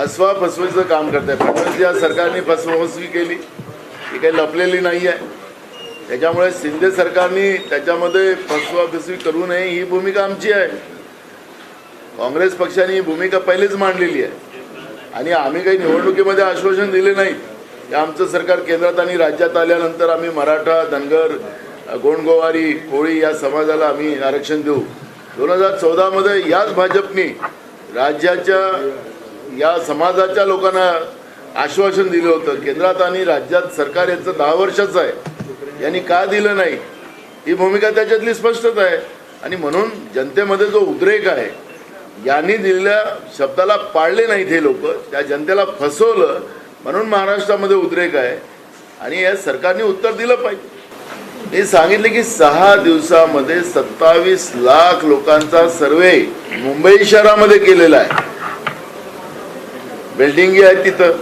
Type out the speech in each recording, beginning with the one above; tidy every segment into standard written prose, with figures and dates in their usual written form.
फसवीचं काम करत आहे. फडणवीस या सरकारने फसवी केली, ही काही लपलेली नाही आहे. त्याच्यामुळे शिंदे सरकारने त्याच्यामध्ये फसवी करू नये ही भूमिका आमची आहे. काँग्रेस पक्षाने ही भूमिका पहिलेच मांडलेली आहे आणि आम्ही काही निवडणुकीमध्ये आश्वासन दिले नाही की आमचं सरकार केंद्रात आणि राज्यात आल्यानंतर आम्ही मराठा, धनगर, गोंडगोवारी, कोळी या समाजाला आम्ही आरक्षण देऊ. 2014 याच भाजपने राज्याच्या या समाजाच्या लोकांना आश्वासन दिलं होतं. केंद्रात आणि राज्यात सरकार याचं 10 वर्षाचं आहे, यांनी का दिलं नाही ही भूमिका त्याच्यातली स्पष्टच आहे. आणि म्हणून जनतेमध्ये जो उद्रेक आहे, यांनी दिलेल्या शब्दाला पाळले नाहीत हे लोक, त्या जनतेला फसवलं म्हणून महाराष्ट्रामध्ये उद्रेक आहे आणि या सरकारने उत्तर दिलं पाहिजे. मी सांगितले की 6 दिवसामध्ये 27 लाख लोकांचा सर्वे मुंबई शहरामध्ये केलेला आहे. बिल्डिंगी आहेत, तिथं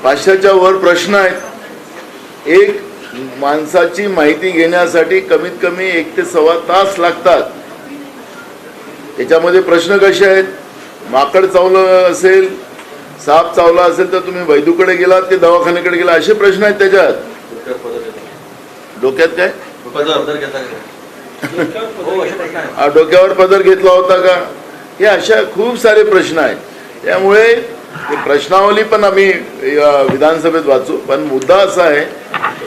500च्या वर प्रश्न आहेत. एक माणसाची माहिती घेण्यासाठी कमीत कमी 1 ते सव्वा तास लागतात. त्याच्यामध्ये प्रश्न कसे आहेत, माकड चावलं असेल, साप चावला असेल तर तुम्ही वैद्यकडे गेलात की दवाखान्याकडे गेला, असे प्रश्न आहेत त्याच्यात. डोक्यात काय डोक्यावर पदर घेतला होता का, हे अशा खूप सारे प्रश्न आहेत. त्यामुळे प्रश्नावली पण आम्ही विधानसभेत वाचू. पण मुद्दा असा आहे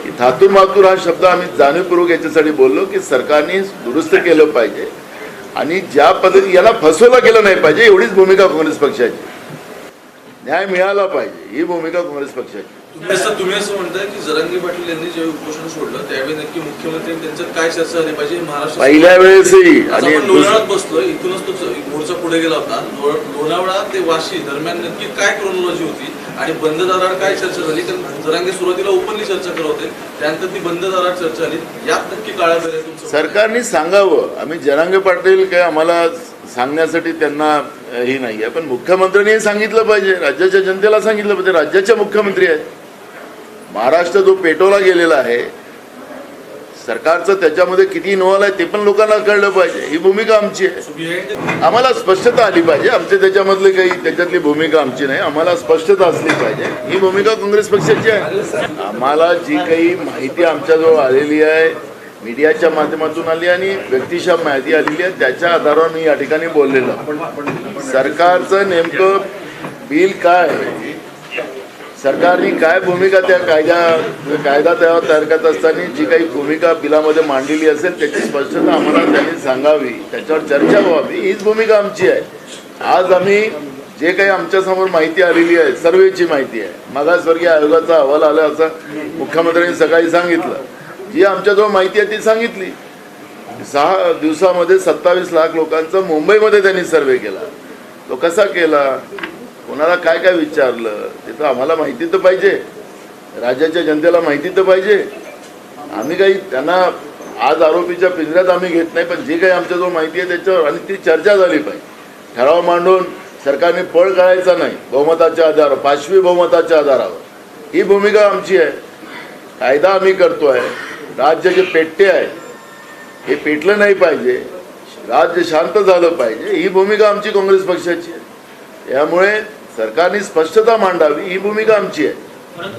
की थातूर मातूर हा शब्द आम्ही जाणीवपूर्वक याच्यासाठी बोललो की सरकारने दुरुस्त केलं पाहिजे आणि ज्या पद्धती याला फसवलं गेलं नाही पाहिजे, एवढीच भूमिका काँग्रेस पक्षाची. न्याय मिळाला पाहिजे ही भूमिका काँग्रेस पक्षाची. तुम्ही असं म्हणताय की जरांगे पाटील यांनी जे उपोषण सोडलं त्यावेळी नक्की मुख्यमंत्री त्यांच्यात काय चर्चा झाली पाहिजे महाराष्ट्र पहिल्या वेळेसही आणि लोणावळ्यात बसलोय, इथूनच तो मोर्चा पुढे गेला होता. लोणावळा ते वाशी दरम्यान नक्की काय क्रोनॉलॉजी होती आणि बंद दारावर काय चर्चा झाली? कारण जरांगे सुरुवातीला ओपनली चर्चा करत होते, त्यानंतर ती बंद दारावर चर्चा झाली. यात नक्की काळा बेर आहे सरकारने सांगावं. आम्ही जरांगे पाटील काय आम्हाला सांगण्यासाठी त्यांना ही नाही आहे, पण मुख्यमंत्र्यांनी सांगितलं पाहिजे, राज्याच्या जनतेला सांगितलं पाहिजे. राज्याचे मुख्यमंत्री आहेत. महाराष्ट्र जो पेटवला गेलेला आहे, सरकारचं त्याच्यामध्ये किती इन्व्हॉल्व आहे ते पण लोकांना कळलं पाहिजे. ही भूमिका आमची आहे. आम्हाला स्पष्टता आली पाहिजे. आमचे त्याच्यामधले काही त्याच्यातली भूमिका आमची नाही, आम्हाला स्पष्टता असली पाहिजे. ही भूमिका काँग्रेस पक्षाची आहे. आम्हाला जी काही माहिती आमच्याजवळ आलेली आहे, मीडियाच्या माध्यमातून आली आणि व्यक्तिशः माहिती आलेली आहे, त्याच्या आधारावर मी या ठिकाणी बोललेलं. सरकारचं नेमकं बिल काय, सरकारने काय भूमिका त्या कायदा तयार करत असताना जी काही भूमिका बिलामध्ये मांडलेली असेल त्याची स्पष्टता आम्हाला त्यांनी सांगावी, त्याच्यावर चर्चा व्हावी, हीच भूमिका आमची आहे. आज आम्ही जे काही आमच्यासमोर माहिती आलेली आहे, सर्वेची माहिती आहे, मागासवर्गीय आयोगाचा अहवाल आला असं मुख्यमंत्र्यांनी सकाळी सांगितलं. जी आमच्याजवळ माहिती आहे ती सांगितली. 6 दिवसामध्ये 27 लाख लोकांचा मुंबईमध्ये त्यांनी सर्वे केला. तो कसा केला, कोणाला काय काय विचारलं, ते तर आम्हाला माहिती तर पाहिजे, राज्याच्या जनतेला माहिती तर पाहिजे. आम्ही काही त्यांना आज आरोपीच्या पिंजऱ्यात आम्ही घेत नाही, पण जी काही आमच्याजवळ माहिती आहे त्याच्यावर आणि ती चर्चा झाली पाहिजे. ठराव मांडून सरकारने पळ काढायचा नाही, बहुमताच्या आधारावर, 5वी बहुमताच्या आधारावर. ही भूमिका आमची आहे. कायदा आम्ही करतोय. राज्य जे पेटते आहे हे पेटलं नाही पाहिजे, राज्य शांत झालं पाहिजे, ही भूमिका आमची काँग्रेस पक्षाची आहे. यामुळे सरकारने स्पष्टता मांडावी, ही भूमिका आमची आहे.